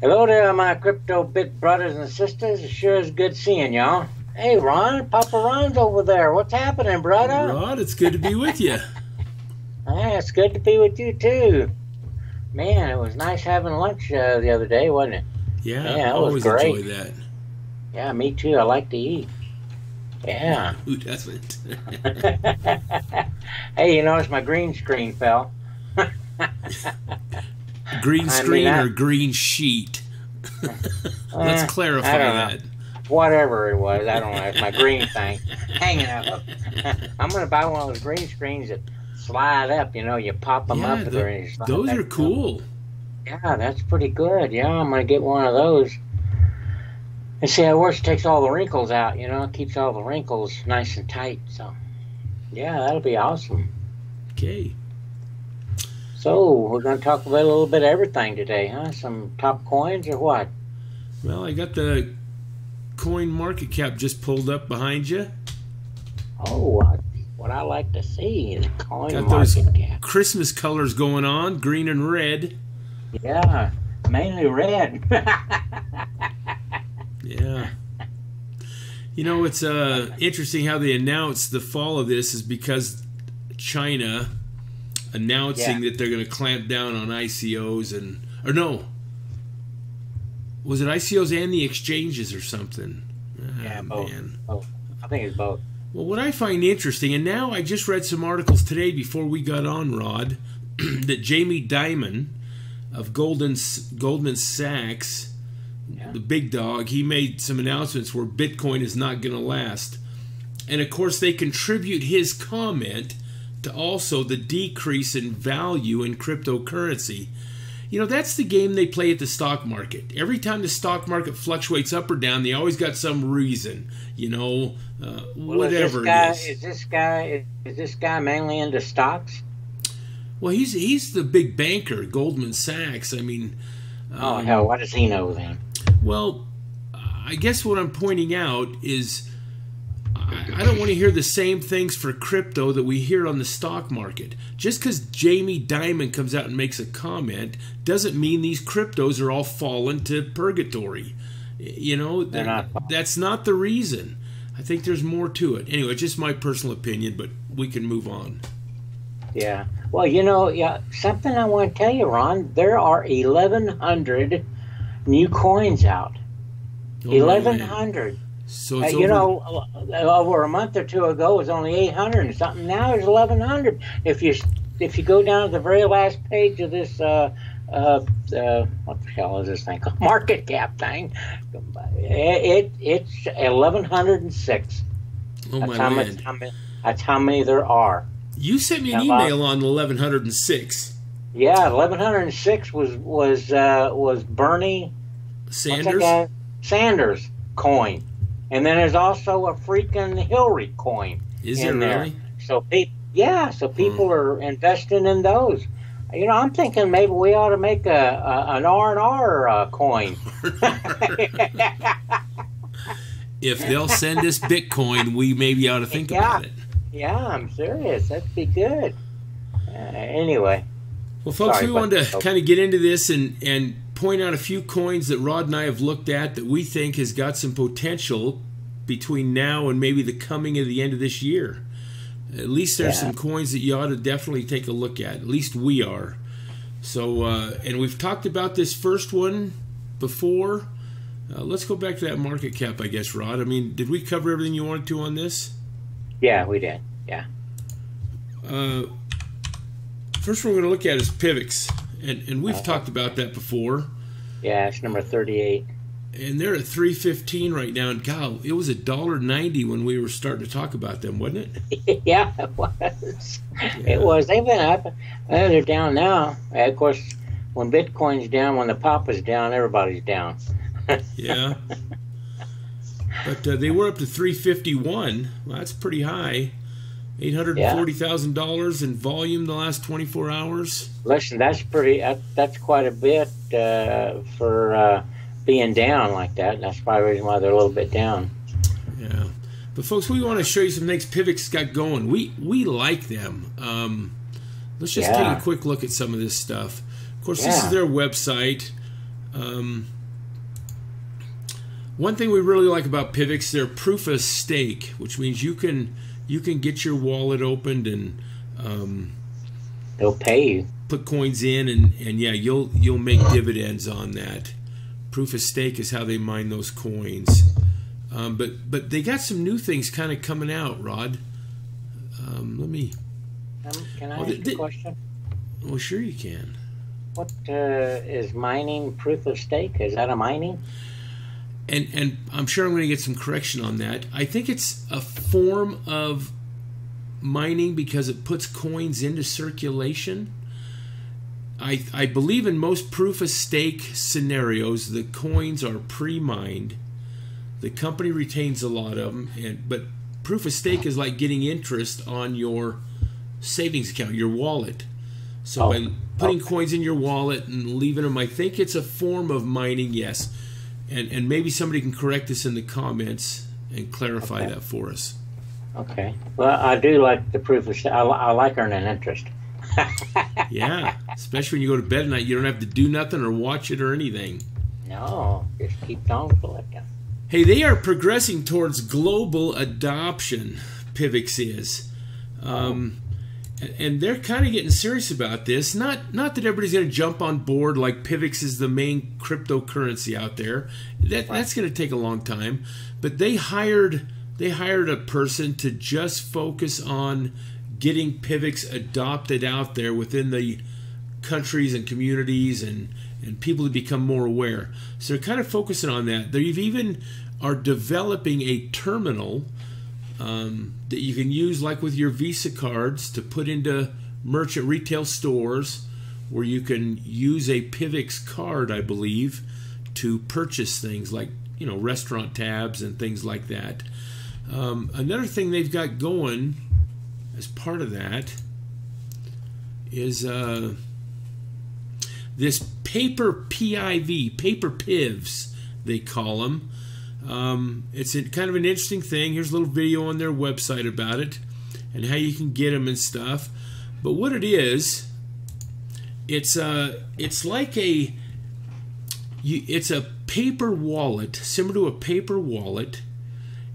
Hello there, my crypto bit brothers and sisters. It sure is good seeing y'all. Hey, Ron, Papa Ron's over there. What's happening, brother? Rod, it's good to be with you. Yeah, it's good to be with you, too. Man, it was nice having lunch the other day, wasn't it? Yeah, I I always great. enjoy that. Yeah, me too. I like to eat. Yeah. Who doesn't? Hey, you notice my green screen fell. Green screen or green sheet? Let's clarify that. Whatever it was, I don't know. It's my green thing hanging up. I'm going to buy one of those green screens that slide up. You know, you pop them up. Those are cool. Yeah, that's pretty good. Yeah, I'm going to get one of those. And see how it works. It takes all the wrinkles out, you know. It keeps all the wrinkles nice and tight. So, yeah, that'll be awesome. Okay. So, we're going to talk about a little bit of everything today, huh? Some top coins or what? Well, I got the coin market cap just pulled up behind you. Oh, what I like to see is coin got market those cap. Christmas colors going on, green and red. Yeah, mainly red. Yeah. You know, it's interesting how they announced the fall of this is because China announcing that they're going to clamp down on ICOs or no. Was it ICOs and the exchanges or something? Yeah, both. Both. I think it's both. Well, what I find interesting, and now I just read some articles today before we got on, Rod, that Jamie Dimon of Goldman Sachs, the big dog, he made some announcements where Bitcoin is not going to last. And, of course, they contribute his comment to also the decrease in value in cryptocurrency. You know, that's the game they play at the stock market. Every time the stock market fluctuates up or down, they always got some reason, you know, whatever it is. Is this guy mainly into stocks? Well, he's the big banker, Goldman Sachs. I mean... oh, hell, what does he know then? Well, I guess what I'm pointing out is I don't want to hear the same things for crypto that we hear on the stock market. Just because Jamie Dimon comes out and makes a comment doesn't mean these cryptos are all fallen to purgatory. You know, that's not the reason. I think there's more to it. Anyway, just my personal opinion, but we can move on. Yeah. Well, you know, something I want to tell you, Ron. There are 1,100 new coins out. 1,100. So it's you know, over a month or two ago, it was only 800 and something. Now it's 1,100. If you go down to the very last page of this, what the hell is this thing called? Market cap thing. It's 1,106. Oh my land. That's how many there are. You sent me an email on 1,106. Yeah, 1,106 was Bernie Sanders coin. And then there's also a freaking Hillary coin in there. Really? So people are investing in those. You know, I'm thinking maybe we ought to make an R&R coin. If they'll send us Bitcoin, we maybe ought to think about it. Yeah, I'm serious. That'd be good. Anyway. Well, folks, we wanted to kind of get into this and point out a few coins that Rod and I have looked at that we think has got some potential between now and maybe the coming of the end of this year. At least there's some coins that you ought to definitely take a look at. At least we are. So, and we've talked about this first one before. Let's go back to that market cap, I guess, Rod. I mean, did we cover everything you wanted to on this? Yeah, we did. Yeah. First one we're going to look at is Pivx. And we've talked about that before. Yeah, it's number 38. And they're at 315 right now. And God, it was $1.90 when we were starting to talk about them, wasn't it? Yeah, it was. Yeah. It was. They've been up. They're down now. Of course, when Bitcoin's down, when the pop is down, everybody's down. Yeah. But they were up to 351. Well, that's pretty high. $840,000 in volume the last 24 hours. Listen, that's pretty. That's quite a bit for being down like that. That's probably the reason why they're a little bit down. Yeah, but folks, we want to show you some things Pivx got going. We like them. Let's just take a quick look at some of this stuff. Of course, this is their website. One thing we really like about Pivx, they're proof of stake, which means you can get your wallet opened and they'll pay you. Put coins in, and yeah, you'll make dividends on that. Proof of stake is how they mine those coins. But they got some new things kind of coming out, Rod. Let me. Can I ask a question? Well, sure you can. What is mining proof of stake? Is that a mining? And I'm sure I'm going to get some correction on that. I think it's a form of mining because it puts coins into circulation. I believe in most proof of stake scenarios, the coins are pre-mined. The company retains a lot of them, but proof of stake is like getting interest on your savings account, your wallet. So by putting coins in your wallet and leaving them, I think it's a form of mining, yes. And maybe somebody can correct us in the comments and clarify that for us. Okay. Well, I do like the proof of stake. I like earning interest. Yeah, especially when you go to bed at night, you don't have to do nothing or watch it or anything. No, just keep on collecting. Hey, they are progressing towards global adoption, Pivx is. And they're kind of getting serious about this. Not that everybody's going to jump on board like Pivx is the main cryptocurrency out there. That's going to take a long time. But they hired a person to just focus on getting Pivx adopted out there within the countries and communities and people to become more aware. So they're kind of focusing on that. They even are developing a terminal that you can use like with your Visa cards to put into merchant retail stores where you can use a Pivx card, I believe, to purchase things like, restaurant tabs and things like that. Another thing they've got going as part of that is this paper PIV, paper PIVs, they call them. It's kind of an interesting thing. Here's a little video on their website about it and how you can get them and stuff. But what it is, it's like it's a paper wallet, similar to a paper wallet,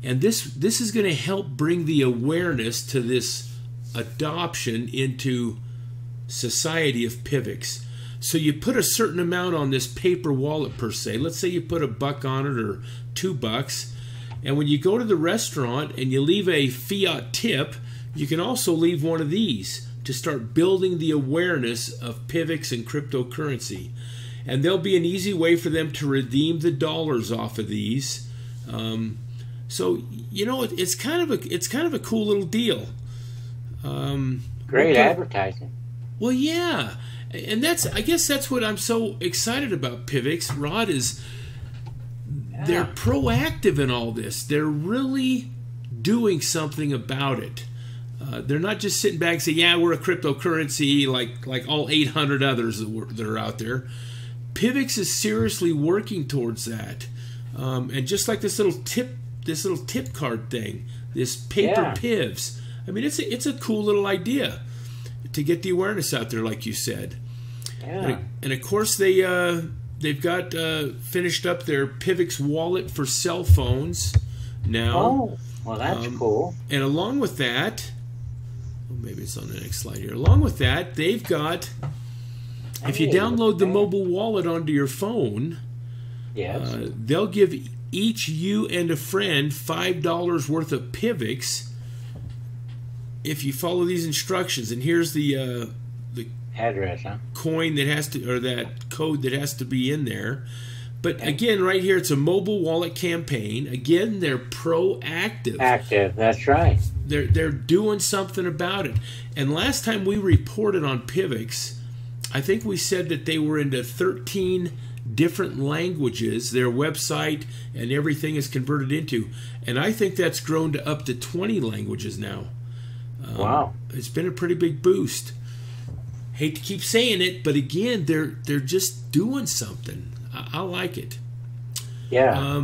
and this is going to help bring the awareness to this adoption into society of Pivx. So you put a certain amount on this paper wallet per se. Let's say you put $1 on it or $2, and when you go to the restaurant and you leave a fiat tip, you can also leave one of these to start building the awareness of Pivx and cryptocurrency. And there'll be an easy way for them to redeem the dollars off of these. So it's kind of a cool little deal. Great advertising. Well, yeah. And I guess that's what I'm so excited about Pivx, Rod, is they're proactive in all this. They're really doing something about it. They're not just sitting back and saying, yeah, we're a cryptocurrency like all 800 others that are out there. Pivx is seriously working towards that. And just like this little tip card thing, this paper Pivs. I mean, it's a cool little idea to get the awareness out there, like you said. Yeah. And of course they've got finished up their Pivx wallet for cell phones now. Oh, well, that's cool. And along with that, maybe it's on the next slide here. Along with that, they've got, if you download the Mobil wallet onto your phone, they'll give each you and a friend $5 worth of Pivx if you follow these instructions. And here's the address, coin that has to, or that code that has to be in there. But again, right here, it's a mobile wallet campaign. Again, they're proactive. Active, that's right. They're doing something about it. And last time we reported on Pivx, I think we said that they were into 13 different languages. Their website and everything is converted into. And I think that's grown to up to 20 languages now. Wow. It's been a pretty big boost. Hate to keep saying it, but again, they're just doing something. I like it. Yeah.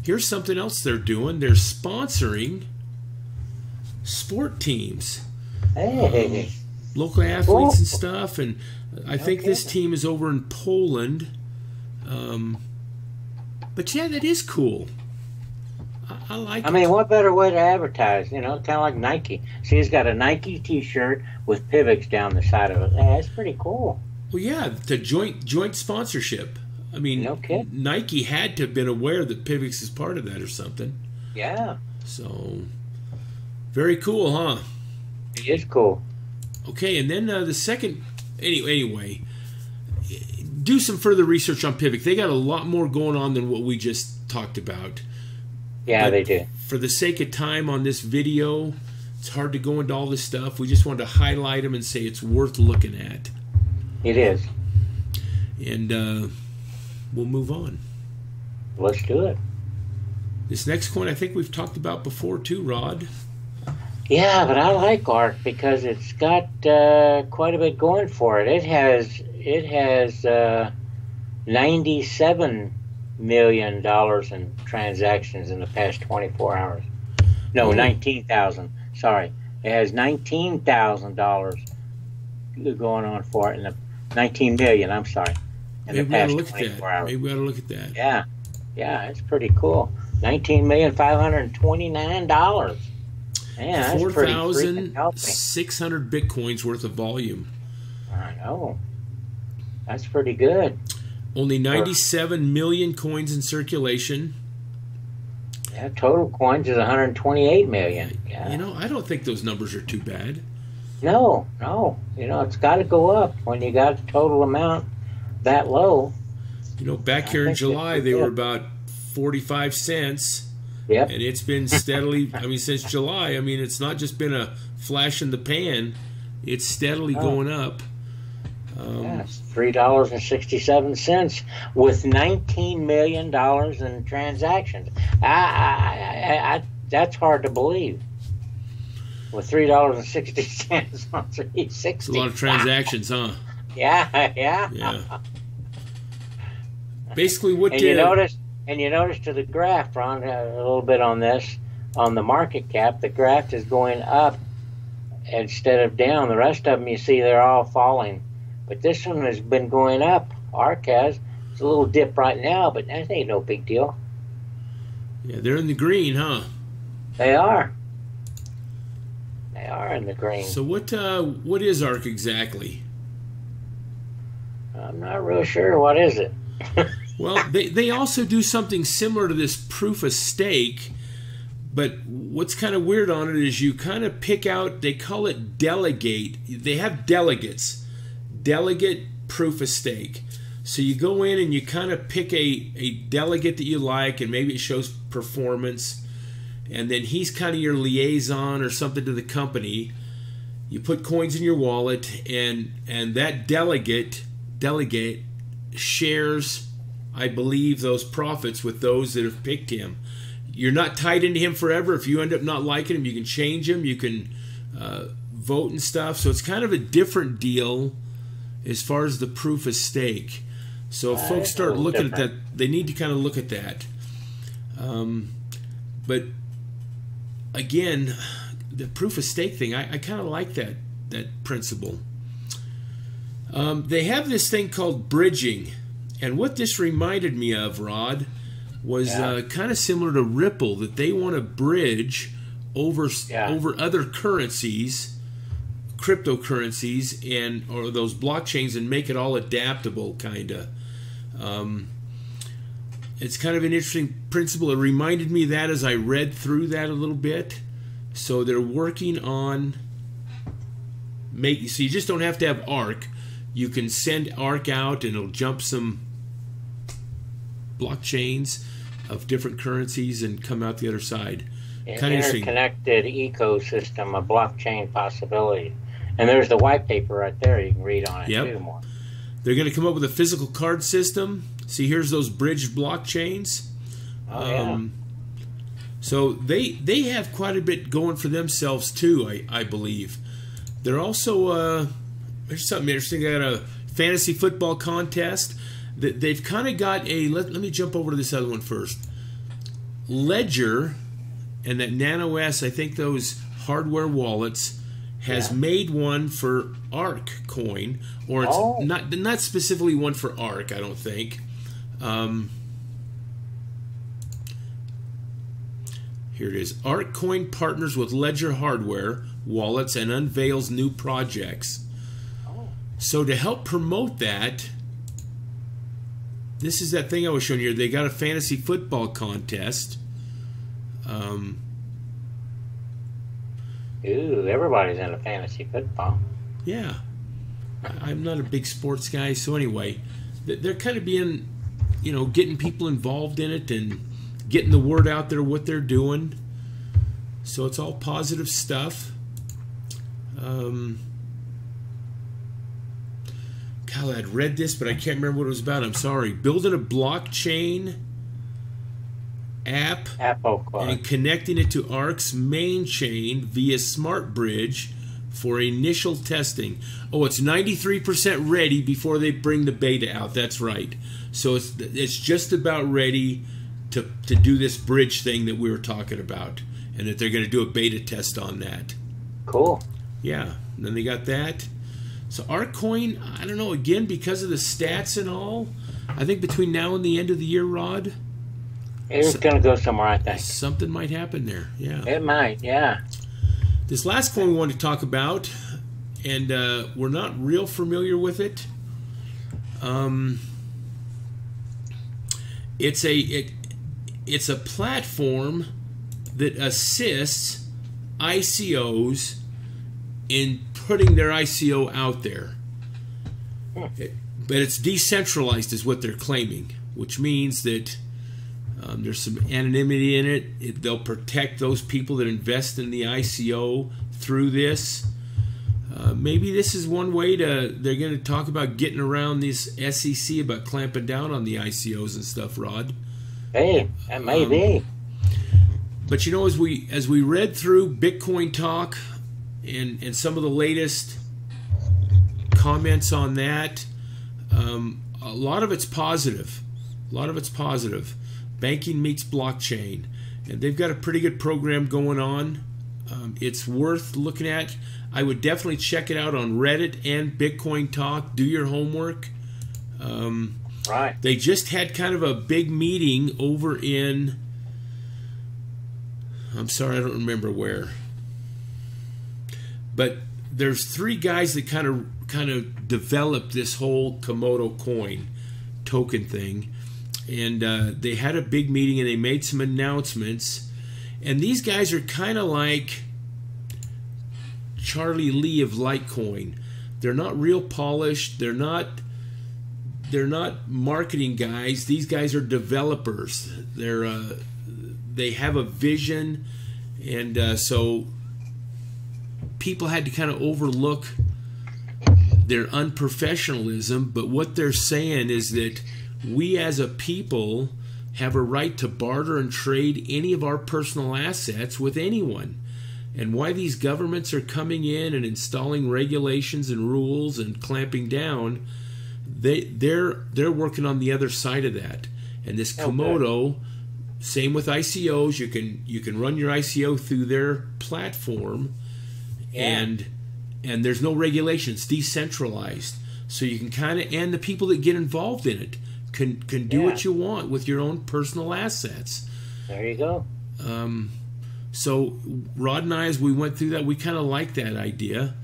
Here's something else they're doing. They're sponsoring sport teams. Hey. Local athletes and stuff. And I think this team is over in Poland. But yeah, that is cool. I like it. I mean, what better way to advertise? You know, kind of like Nike. See, he's got a Nike T-shirt with Pivx down the side of it. Yeah, that's pretty cool. Well, yeah, the joint sponsorship. I mean, No kidding. Nike had to have been aware that Pivx is part of that or something. Yeah, So, very cool, huh? it is cool. Okay, and then the second... Anyway, do some further research on Pivx. They got a lot more going on than what we just talked about. Yeah, But they do. For the sake of time on this video, it's hard to go into all this stuff. We just wanted to highlight them and say it's worth looking at. It is. And we'll move on. Let's do it. This next coin I think we've talked about before too, Rod. Yeah, but I like ARK because it's got quite a bit going for it. It has $97 million in transactions in the past 24 hours. No, 19,000. Sorry, it has $19,000 going on for it in the 19 million. I'm sorry, in the past 24 hours. Maybe we ought to look at that. Yeah, it's pretty cool. $19,529. Man, that's pretty freaking healthy. 4,600 Bitcoins worth of volume. I know. That's pretty good. Only 97 million coins in circulation. Yeah, total coins is 128 million. Yeah. You know, I don't think those numbers are too bad. No. You know, it's got to go up when you got a total amount that low. You know, back here in July, they were about 45 cents. Yep. And it's been steadily, I mean, since July, I mean, it's not just been a flash in the pan. It's steadily going up. It's $3.67 with $19 million in transactions. That's hard to believe. With $3.60 on 360. It's a lot of transactions, huh? Yeah. Basically, what And you notice to the graph, Ron, a little bit on this, on the market cap, the graph is going up instead of down. The rest of them, you see, they're all falling. But this one has been going up. ARK has. It's a little dip right now, but that ain't no big deal. Yeah, they're in the green, huh? They are. They are in the green. So what is ARK exactly? I'm not real sure. What is it? Well, they also do something similar to this proof of stake, but what's kind of weird on it is you kind of pick out, they call it delegate. They have delegates. Delegate proof of stake. So you go in and you kind of pick a delegate that you like, and maybe it shows performance, and then he's kind of your liaison or something to the company. You put coins in your wallet, and that delegate shares, I believe, those profits with those that have picked him. You're not tied into him forever. If you end up not liking him, you can change him. You can vote and stuff. So it's kind of a different deal as far as the proof of stake. So if folks start looking at that, they need to kind of look at that. But again, the proof of stake thing, I kind of like that principle. They have this thing called bridging. And what this reminded me of, Rod, was kind of similar to Ripple, that they want to bridge over other currencies, cryptocurrencies, or those blockchains, and make it all adaptable, kind of. It's kind of an interesting principle. It reminded me of that as I read through that a little bit. So they're working on making. So you just don't have to have ARK. You can send ARK out, and it'll jump some blockchains of different currencies and come out the other side. An interconnected ecosystem, a blockchain possibility. And there's the white paper right there. You can read on it too more. They're going to come up with a physical card system. See, here's those bridged blockchains. So they have quite a bit going for themselves too, I believe. They're also there's something interesting. They got a fantasy football contest. They've kind of got a. Let me jump over to this other one first. Ledger and that Nano S, I think those hardware wallets, has made one for ARK coin, or it's not specifically one for ARK, I don't think. Here it is. Artcoin partners with Ledger Hardware wallets and unveils new projects. So to help promote that, this is that thing I was showing you. They got a fantasy football contest. Ooh, everybody's into fantasy football. Yeah. I'm not a big sports guy, so anyway, they're kind of being, you know, getting people involved in it and getting the word out there what they're doing. So it's all positive stuff. God, I'd read this, but I can't remember what it was about. I'm sorry. Building a blockchain app and connecting it to ARK's main chain via Smart Bridge for initial testing. Oh, it's 93% ready before they bring the beta out. That's right. So it's just about ready to do this bridge thing that we were talking about, and that they're going to do a beta test on that. Cool. Yeah. And then they got that. So Artcoin, I don't know, again, because of the stats and all, I think between now and the end of the year, Rod, it's going to go somewhere, I think. Something might happen there. Yeah. It might, yeah. This last coin we wanted to talk about, and we're not real familiar with it. It's a platform that assists ICOs in putting their ICO out there. But it's decentralized is what they're claiming, which means that there's some anonymity in it. They'll protect those people that invest in the ICO through this. Maybe this is one way they're going to talk about getting around this SEC about clamping down on the ICOs and stuff, Rod. Hey, that may be. But you know, as we read through Bitcoin talk and some of the latest comments on that, a lot of it's positive. A lot of it's positive. Banking meets blockchain, and they've got a pretty good program going on. It's worth looking at. I would definitely check it out on Reddit and Bitcoin Talk. Do your homework. Right. They just had kind of a big meeting over in, I'm sorry, I don't remember where. But there's three guys that kind of developed this whole Komodo coin token thing. And they had a big meeting and they made some announcements. And these guys are kind of like Charlie Lee of Litecoin. They're not real polished. They're not marketing guys. These guys are developers. They have a vision, and so people had to kind of overlook their unprofessionalism. But what they're saying is that we as a people have a right to barter and trade any of our personal assets with anyone. And why these governments are coming in and installing regulations and rules and clamping down, they're working on the other side of that. And this Comodo, same with ICOs, you can run your ICO through their platform, and there's no regulations, decentralized. So you can kind of, and the people that get involved in it can do what you want with your own personal assets. There you go. So Rod and I, as we went through that, we kind of like that idea.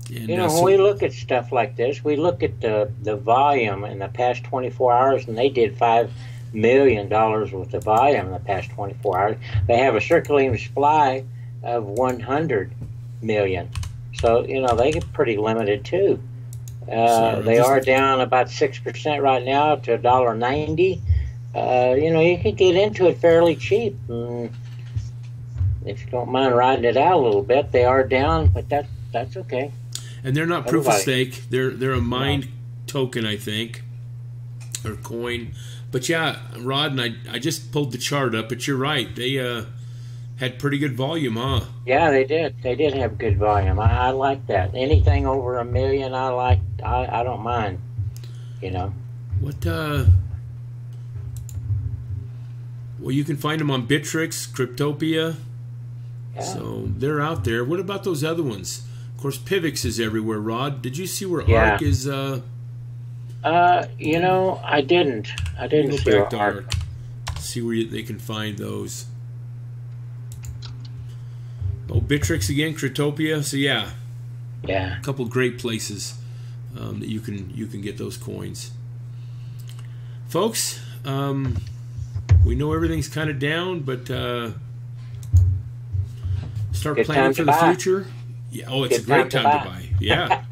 And, you know, when we look at stuff like this, we look at the volume in the past 24 hours, and they did $5 million worth of volume in the past 24 hours. They have a circulating supply of 100 million. So, you know, they get pretty limited too. They are down about 6% right now to $1.90. You know, you can get into it fairly cheap. If you don't mind riding it out a little bit, they are down, but that's okay. And they're not proof of stake. They're a mined token, I think, or coin. But yeah, Rod, and I just pulled the chart up, but you're right. They had pretty good volume, huh? Yeah, they did. They did have good volume. I like that. Anything over $1 million, I like. I don't mind. You know. What? Well, you can find them on Bittrex, Cryptopia. Yeah. So they're out there. What about those other ones? Of course, Pivx is everywhere, Rod. Did you see where ARK is? You know, I didn't Go see back to ARK. ARK. See where they can find those. Oh, Bittrex again, Cryptopia. So yeah, Yeah. a couple great places that you can get those coins, folks. We know everything's kind of down, but start Good planning time for to the buy. future. Yeah. Oh, it's Good a great time time to to buy. Yeah.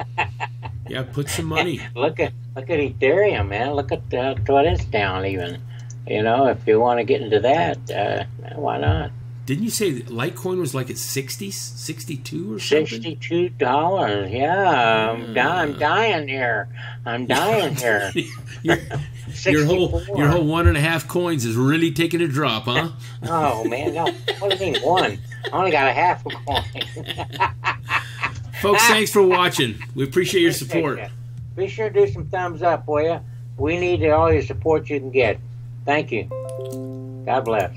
Yeah. Put some money. Look at Ethereum, man. Look at what it's down even. You know, if you want to get into that, why not? Didn't you say that Litecoin was like at 60, 62 or something? $62. Yeah, I'm dying here. I'm dying here. your whole 1.5 coins is really taking a drop, huh? Oh man, no. What do you mean one? I only got a half a coin. Folks, thanks for watching. We appreciate your support. Be sure to do some thumbs up, will you? We need all your support you can get. Thank you. God bless.